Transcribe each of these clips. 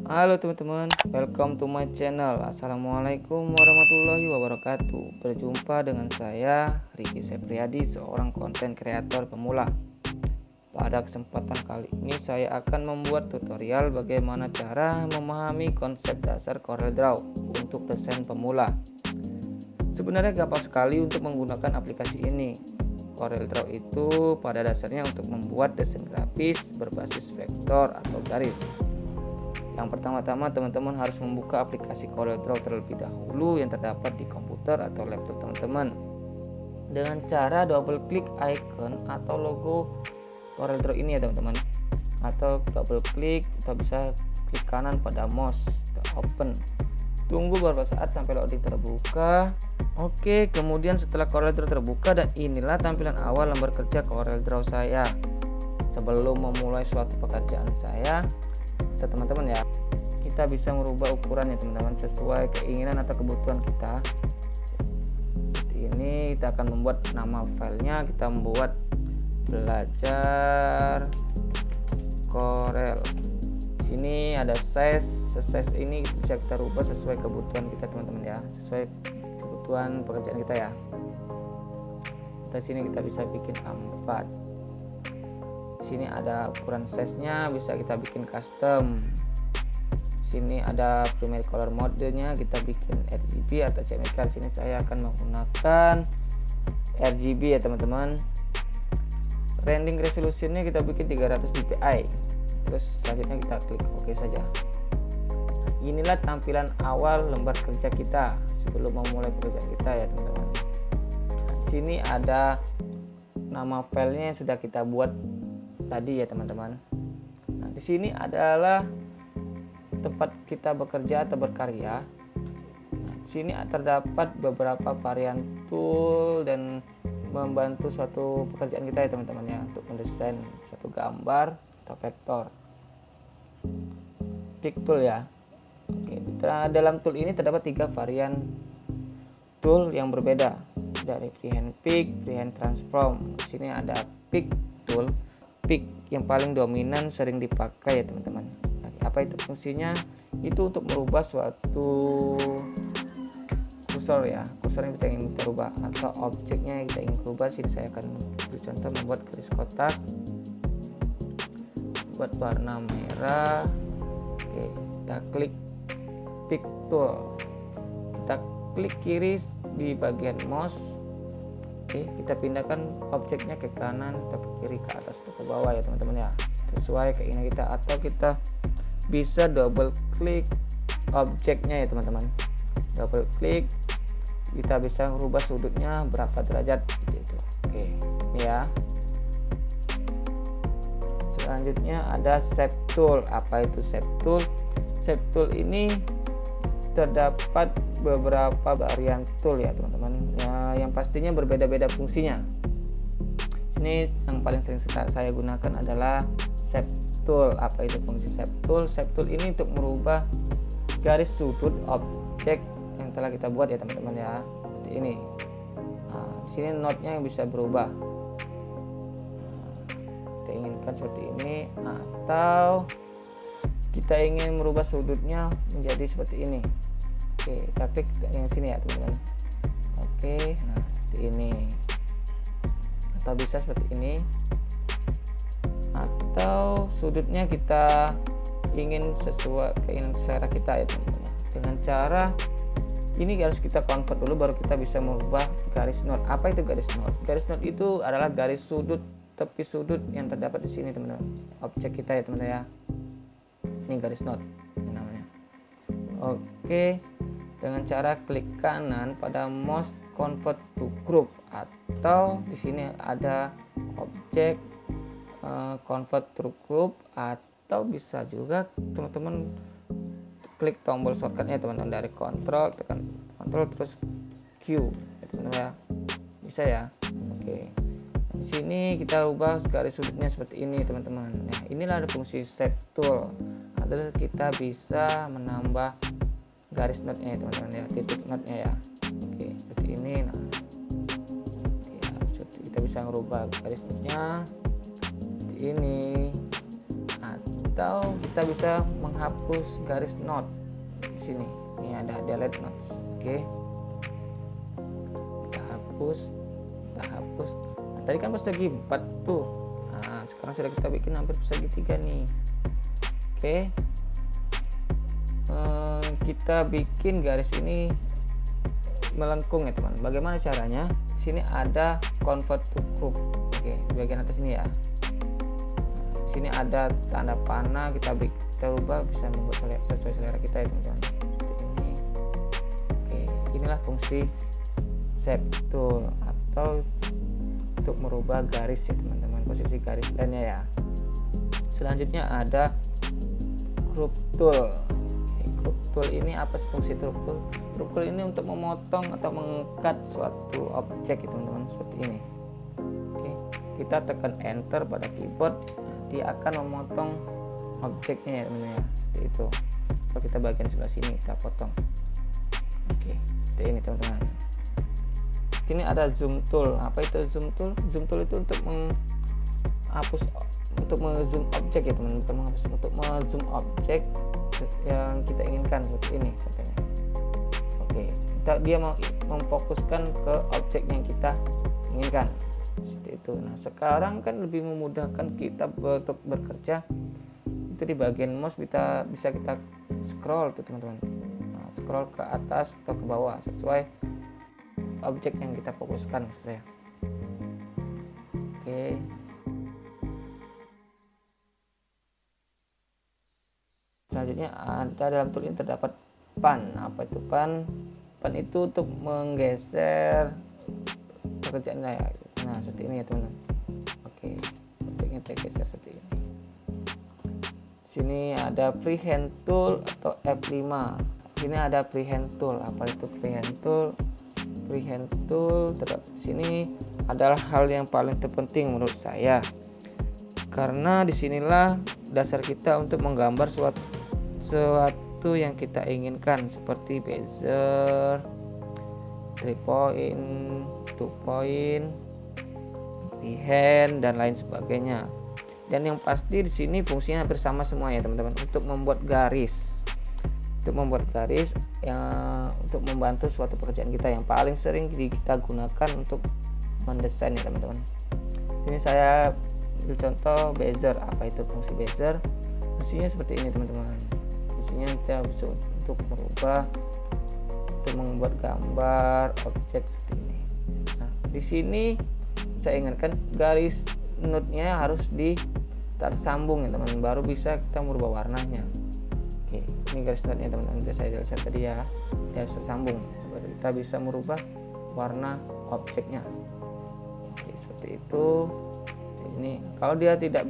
Halo teman-teman, welcome to my channel. Assalamualaikum warahmatullahi wabarakatuh. Berjumpa dengan saya Riki Sepriadi, seorang konten kreator pemula. Pada kesempatan kali ini saya akan membuat tutorial bagaimana cara memahami konsep dasar CorelDRAW untuk desain pemula. Sebenarnya gampang sekali untuk menggunakan aplikasi ini. CorelDRAW itu pada dasarnya untuk membuat desain grafis berbasis vektor atau garis. Yang pertama-tama teman-teman harus membuka aplikasi CorelDRAW terlebih dahulu yang terdapat di komputer atau laptop teman-teman. Dengan cara double klik icon atau logo CorelDRAW ini ya teman-teman. Atau double klik atau bisa klik kanan pada mouse, open. Tunggu beberapa saat sampai loading terbuka. Oke, kemudian setelah CorelDRAW terbuka, dan inilah tampilan awal lembar kerja CorelDRAW saya. Sebelum memulai suatu pekerjaan saya, teman-teman ya, kita bisa merubah ukurannya teman-teman sesuai keinginan atau kebutuhan kita. Seperti ini kita akan membuat nama filenya, kita membuat belajar Corel. Sini ada size ini bisa kita rubah sesuai kebutuhan kita teman-teman ya, sesuai kebutuhan pekerjaan kita ya. Di sini kita bisa bikin A4. Sini ada ukuran size-nya, bisa kita bikin custom. Sini ada primary color mode-nya, kita bikin RGB atau chemical. Sini saya akan menggunakan RGB ya teman-teman. Rendering resolution-nya kita bikin 300 dpi. Terus selanjutnya kita klik OK saja. Inilah tampilan awal lembar kerja kita sebelum memulai pekerjaan kita ya teman-teman. Sini ada nama filenya yang sudah kita buat tadi ya teman-teman. Nah, di sini adalah tempat kita bekerja atau berkarya. Nah, di sini terdapat beberapa varian tool dan membantu suatu pekerjaan kita ya teman-teman ya, untuk mendesain suatu gambar atau vektor. Pick tool ya. Oke, dalam tool ini terdapat 3 varian tool yang berbeda, dari freehand pick, freehand transform. Di sini ada pick tool. Pick yang paling dominan sering dipakai ya teman-teman. Apa itu fungsinya? Itu untuk merubah suatu kursor ya, kursor yang kita ingin rubah atau objeknya yang kita ingin rubah. Sini saya akan beri contoh membuat garis kotak, buat warna merah. Oke, kita klik pick tool, kita klik kiri di bagian mouse. Oke, kita pindahkan objeknya ke kanan atau ke kiri, ke atas atau ke bawah ya teman-teman ya, sesuai keinginan kita. Atau kita bisa double klik objeknya ya teman-teman. Double klik, kita bisa merubah sudutnya berapa derajat gitu. Oke, ini ya. Selanjutnya ada shape tool. Apa itu shape tool? Shape tool ini terdapat beberapa varian tool ya teman-teman ya, yang pastinya berbeda-beda fungsinya. Ini yang paling sering saya gunakan adalah shape tool. Apa itu fungsi shape tool? Shape tool ini untuk merubah garis sudut objek yang telah kita buat ya teman-teman ya, seperti ini. Nah, di sini notnya yang bisa berubah. Kita inginkan seperti ini, atau kita ingin merubah sudutnya menjadi seperti ini. Oke, kita klik yang sini ya teman-teman. Oke, nah seperti ini. Atau bisa seperti ini. Atau sudutnya kita ingin sesuai keinginan selera kita ya teman-teman. Dengan cara ini harus kita convert dulu, baru kita bisa merubah garis note. Apa itu garis note? Garis note itu adalah garis sudut, tepi sudut yang terdapat di sini teman-teman. Objek kita ya teman-teman ya. Ini garis note namanya. Oke, dengan cara klik kanan pada mouse convert to group, atau di sini ada objek convert to group, atau bisa juga teman-teman klik tombol shortcutnya teman-teman, dari kontrol, tekan kontrol terus Q ya teman-teman ya. Bisa ya. Oke, di sini kita ubah garis sudutnya seperti ini teman-teman. Nah, inilah ada fungsi shape tool. Adalah kita bisa menambah garis note-nya ya teman-teman ya, titik note-nya ya. Oke, seperti ini. Nah, ya, kita bisa merubah garis note-nya seperti ini. atau kita bisa menghapus garis note di sini. Ini ada delete notes. Oke. Kita hapus. Nah, tadi kan persegi 4 tuh. Nah, sekarang sudah kita bikin hampir persegi 3 nih. Oke. Kita bikin garis ini melengkung ya teman. Bagaimana caranya? Di sini ada convert to group. Oke, di bagian atas ini ya. Di sini ada tanda panah, kita ubah bisa membuat sesuai selera kita ya teman-teman. Seperti ini. Oke, inilah fungsi shape tool atau untuk merubah garis ya teman-teman, posisi garis lainnya ya. Selanjutnya ada group tool. Group tool ini apa fungsi group tool? Group tool ini untuk memotong atau mengangkat suatu objek ya teman-teman, seperti ini. Oke, kita tekan enter pada keyboard, dia akan memotong objeknya ya teman-teman ya, seperti itu. Kalau kita bagian sebelah sini kita potong. Oke, seperti ini teman-teman. Ini ada zoom tool. Apa itu zoom tool? Zoom tool itu untuk menghapus, untuk menzoom objek ya teman-teman, bukan menghapus, untuk menzoom objek yang kita inginkan seperti ini contohnya. Oke, dia mau memfokuskan ke objek yang kita inginkan seperti itu. Nah, sekarang kan lebih memudahkan kita untuk bekerja itu di bagian mouse bisa kita scroll tuh teman-teman. Nah, scroll ke atas atau ke bawah sesuai objek yang kita fokuskan maksud saya. Oke. Selanjutnya ada dalam tool ini terdapat pan. Apa itu pan? Pan itu untuk menggeser pekerjaan ya. Nah, seperti ini ya teman-teman. Oke, objeknya tergeser seperti ini. Sini ada freehand tool atau F5. Sini ada freehand tool. Apa itu freehand tool? Freehand tool terdapat sini adalah hal yang paling terpenting menurut saya, karena disinilah dasar kita untuk menggambar suatu yang kita inginkan seperti bezier, 3 point, 2 point, freehand dan lain sebagainya. Dan yang pasti di sini fungsinya hampir sama semua ya teman-teman, untuk membuat garis. Untuk membantu suatu pekerjaan kita yang paling sering kita gunakan untuk mendesain ya teman-teman. Ini saya ambil contoh bezier. Apa itu fungsi bezier? Fungsinya seperti ini teman-teman. Fungsinya kita bisa untuk merubah, untuk membuat gambar objek seperti ini. Nah, di sini saya ingatkan garis node-nya harus tersambung ya teman-teman, baru bisa kita merubah warnanya. Oke, ini garis node-nya teman-teman, saya jelaskan tadi ya, dia harus tersambung baru kita bisa merubah warna objeknya. Oke, seperti itu. Ini kalau dia tidak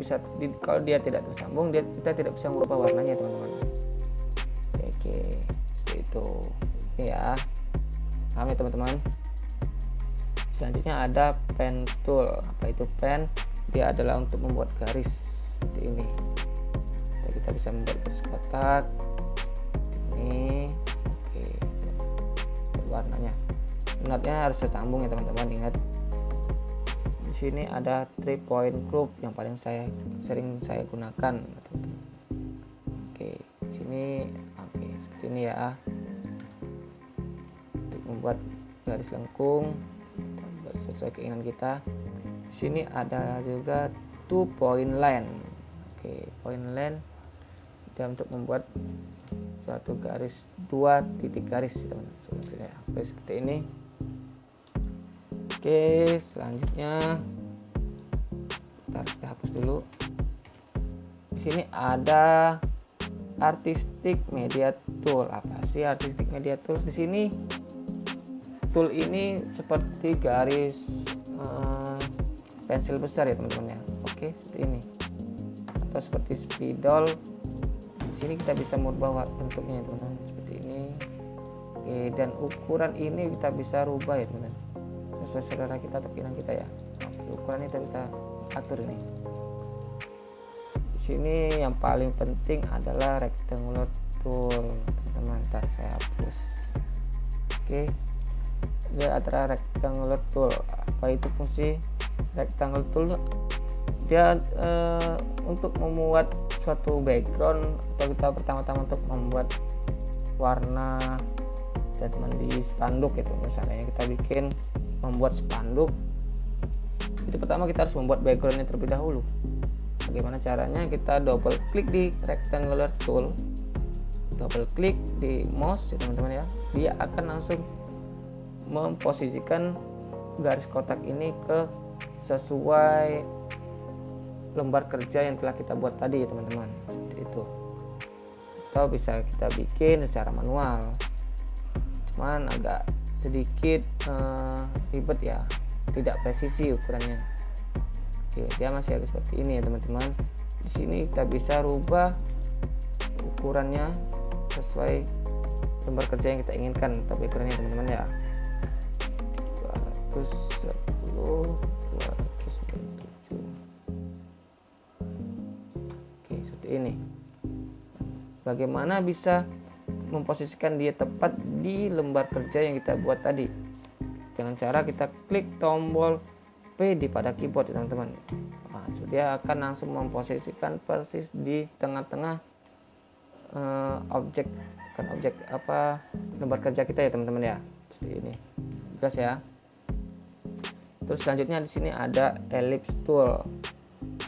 tersambung, kita tidak bisa merubah warnanya teman-teman. Oke, seperti itu. Ini ya, paham ya teman-teman. Selanjutnya ada pen tool. Apa itu pen? Dia adalah untuk membuat garis seperti ini. Kita bisa membuat garis kotak ini. Oke, warnanya, notnya harus tersambung ya teman-teman. Ingat, di sini ada 3 point group yang paling sering saya gunakan. Oke, sini seperti ini ya, untuk membuat garis lengkung sesuai keinginan kita. Di sini ada juga 2 point line. Oke, point line dan untuk membuat suatu garis, 2 titik garis teman-teman. Oke, seperti ini. Oke, selanjutnya kita hapus dulu. Di sini ada artistic media tool. Apa sih artistic media tool? Di sini tool ini seperti garis pensil besar ya teman-teman ya. Oke, seperti ini. Atau seperti spidol. Di sini kita bisa merubah bentuknya ya teman-teman, seperti ini. Oke, dan ukuran ini kita bisa rubah ya teman-teman, sesuai selera kita atau keinginan kita ya. Oke, ukuran kita bisa atur ini. Di sini yang paling penting adalah rectangular tool teman-teman. Ntar saya hapus. Oke, dia antara rectangular tool. Apa itu fungsi rectangular tool? dia untuk membuat suatu background, atau kita pertama-tama untuk membuat warna statement di spanduk itu, misalnya kita bikin membuat spanduk, itu pertama kita harus membuat backgroundnya terlebih dahulu. Bagaimana caranya? Kita double klik di rectangular tool, double klik di mouse ya teman-teman ya, dia akan langsung memposisikan garis kotak ini ke sesuai lembar kerja yang telah kita buat tadi ya teman-teman, seperti itu. Atau bisa kita bikin secara manual, cuman agak sedikit ribet ya, tidak presisi ukurannya. Oke, dia masih agak seperti ini ya teman-teman. Di sini kita bisa rubah ukurannya sesuai lembar kerja yang kita inginkan, tapi ukurannya teman-teman ya, 210 297. Oke, seperti ini. Bagaimana bisa memposisikan dia tepat di lembar kerja yang kita buat tadi? Dengan cara kita klik tombol P di pada keyboard ya teman-teman. Nah, dia akan langsung memposisikan persis di tengah-tengah objek lembar kerja kita ya teman-teman ya, seperti ini. Jelas ya. Terus selanjutnya di sini ada ellipse tool.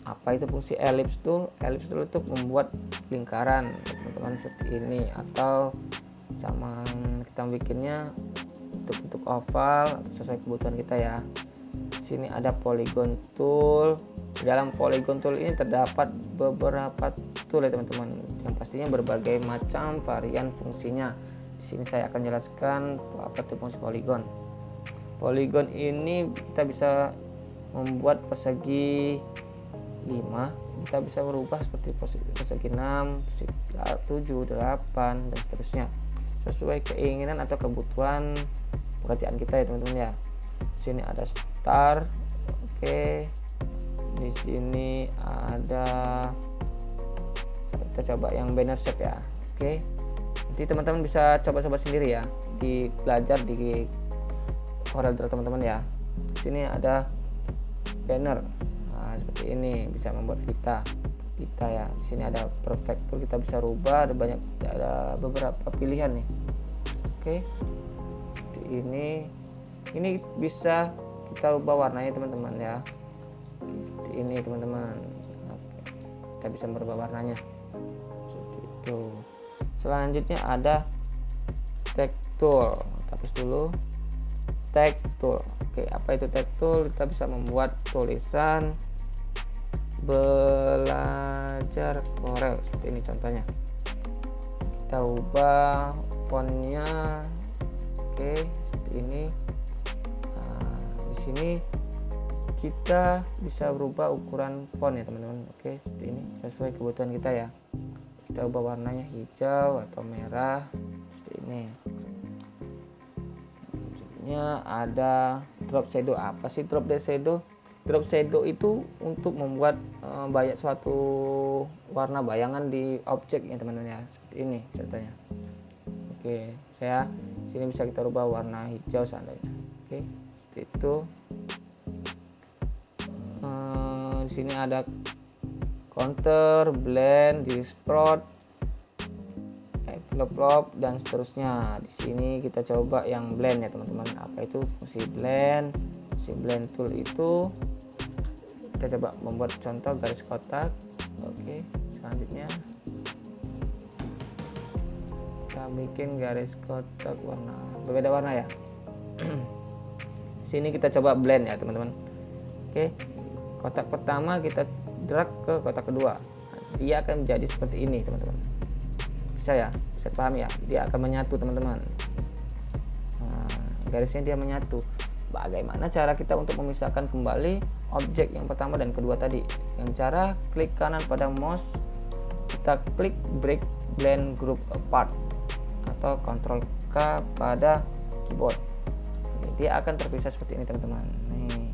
Apa itu fungsi ellipse tool? Ellipse tool untuk membuat lingkaran teman-teman, seperti ini, atau sama kita bikinnya untuk oval sesuai kebutuhan kita ya. Di sini ada polygon tool. Di dalam polygon tool ini terdapat beberapa tool ya teman-teman, yang pastinya berbagai macam varian fungsinya. Di sini saya akan jelaskan apa itu fungsi polygon. Polygon ini kita bisa membuat persegi 5, kita bisa berubah seperti persegi 6, persegi 7, 8 dan seterusnya, sesuai keinginan atau kebutuhan pekerjaan kita ya teman-teman ya. Di sini ada star, oke. Di sini ada, kita coba yang banner shape ya, oke. Nanti teman-teman bisa coba-coba sendiri ya, di belajar di CorelDRAW teman-teman ya. Di sini ada banner, nah, seperti ini, bisa membuat kita ya. Di sini ada perfect tool, kita bisa rubah, ada beberapa pilihan nih, oke. Ini bisa kita rubah warnanya teman-teman ya, seperti ini teman-teman. Oke, kita bisa merubah warnanya seperti itu. Selanjutnya ada text tool, hapus dulu. Text tool, oke, apa itu text tool? Kita bisa membuat tulisan belajar Corel seperti ini contohnya. Kita ubah fontnya, oke, seperti ini. Nah, di sini kita bisa berubah ukuran font ya teman-teman, oke, seperti ini, sesuai kebutuhan kita ya. Kita ubah warnanya hijau atau merah seperti ini. Ada drop shadow. Apa sih drop shadow? Drop shadow itu untuk membuat banyak suatu warna bayangan di objek ya teman-teman ya, seperti ini contohnya. Oke, sini bisa kita rubah warna hijau seandainya, oke, seperti itu. Di sini ada counter, blend, distort, flop dan seterusnya. Di sini kita coba yang blend ya teman-teman. Apa itu fungsi blend? Fungsi blend tool itu kita coba membuat contoh garis kotak. Oke, selanjutnya kita bikin garis kotak warna berbeda warna ya. Di sini kita coba blend ya teman-teman. Oke, kotak pertama kita drag ke kotak kedua, dia akan menjadi seperti ini teman-teman. Bisa paham ya, dia akan menyatu teman-teman. Nah, garisnya dia menyatu. Bagaimana cara kita untuk memisahkan kembali objek yang pertama dan kedua tadi? Dengan cara klik kanan pada mouse, kita klik break blend group apart, atau Ctrl K pada keyboard. Dia akan terpisah seperti ini teman-teman. Nih,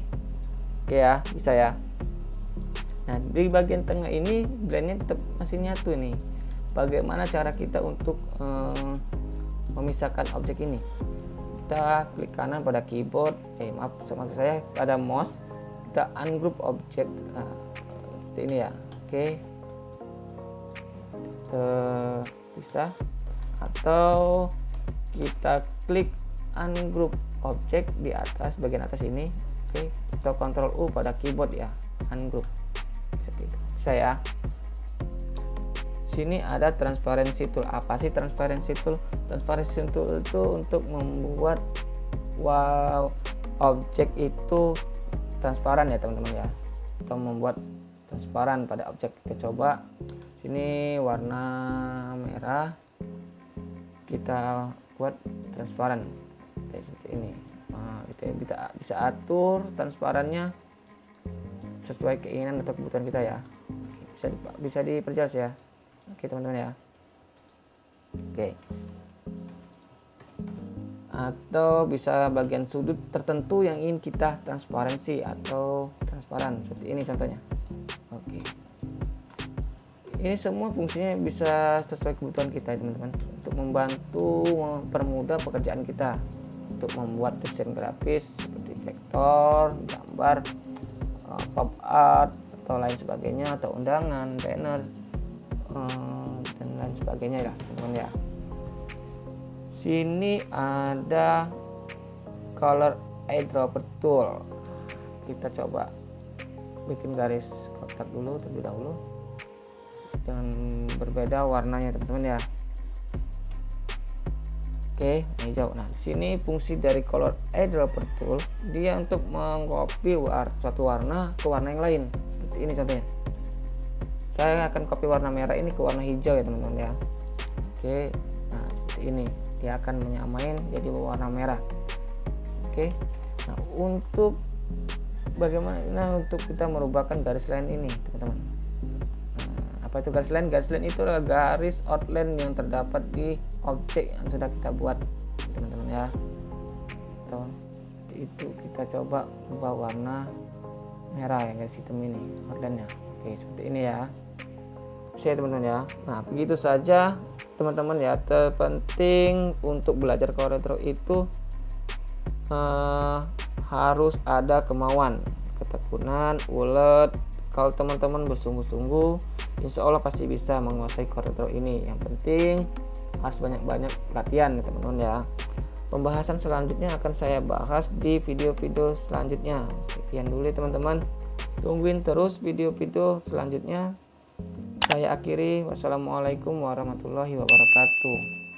oke ya, bisa ya. Nah, di bagian tengah ini blendnya tetap masih nyatu nih. Bagaimana cara kita untuk memisahkan objek ini? Kita klik kanan pada keyboard, maksud saya pada mouse, kita ungroup objek. Nah, seperti ini ya. Oke, bisa, atau kita klik ungroup object di atas, bagian atas ini. Oke, atau Ctrl U pada keyboard ya, ungroup seperti itu. Bisa ya. Sini ada transparency tool. Apa sih transparency tool? Transparency tool itu untuk membuat objek itu transparan ya teman-teman ya, atau membuat transparan pada objek. Kita coba sini warna merah, kita buat transparan kayak seperti ini. Nah, kita bisa atur transparannya sesuai keinginan atau kebutuhan kita ya. Bisa diperjelas ya. Oke teman-teman ya. Oke, atau bisa bagian sudut tertentu yang ingin kita transparansi atau transparan seperti ini contohnya. Oke, ini semua fungsinya bisa sesuai kebutuhan kita teman-teman, untuk membantu mempermudah pekerjaan kita untuk membuat desain grafis seperti vektor, gambar, pop art atau lain sebagainya, atau undangan, banner, dan lain sebagainya ya teman-teman ya. Sini ada color eyedropper tool. Kita coba bikin garis kotak dulu terlebih dahulu dengan berbeda warnanya teman-teman ya. Oke, hijau. Nah, di sini fungsi dari color eyedropper tool, dia untuk mengcopy suatu warna ke warna yang lain. Seperti ini contohnya. Saya akan copy warna merah ini ke warna hijau ya teman-teman ya. Oke, nah seperti ini. Dia akan menyamain jadi warna merah. Oke, nah untuk bagaimana untuk kita merubahkan garis line ini teman-teman. Nah, apa itu garis line? Garis line itu adalah garis outline yang terdapat di objek yang sudah kita buat teman-teman ya. Atau itu kita coba ubah warna merah ya, garis hitam ini outline-nya. Oke, seperti ini ya. Bisa teman-teman ya. Nah, begitu saja teman-teman ya. Terpenting untuk belajar CorelDRAW itu harus ada kemauan, ketekunan, ulet. Kalau teman-teman bersungguh-sungguh, insya Allah pasti bisa menguasai CorelDRAW ini. Yang penting harus banyak-banyak latihan ya teman-teman ya. Pembahasan selanjutnya akan saya bahas di video-video selanjutnya. Sekian dulu teman-teman, tungguin terus video-video selanjutnya. Saya akhiri, wassalamualaikum warahmatullahi wabarakatuh.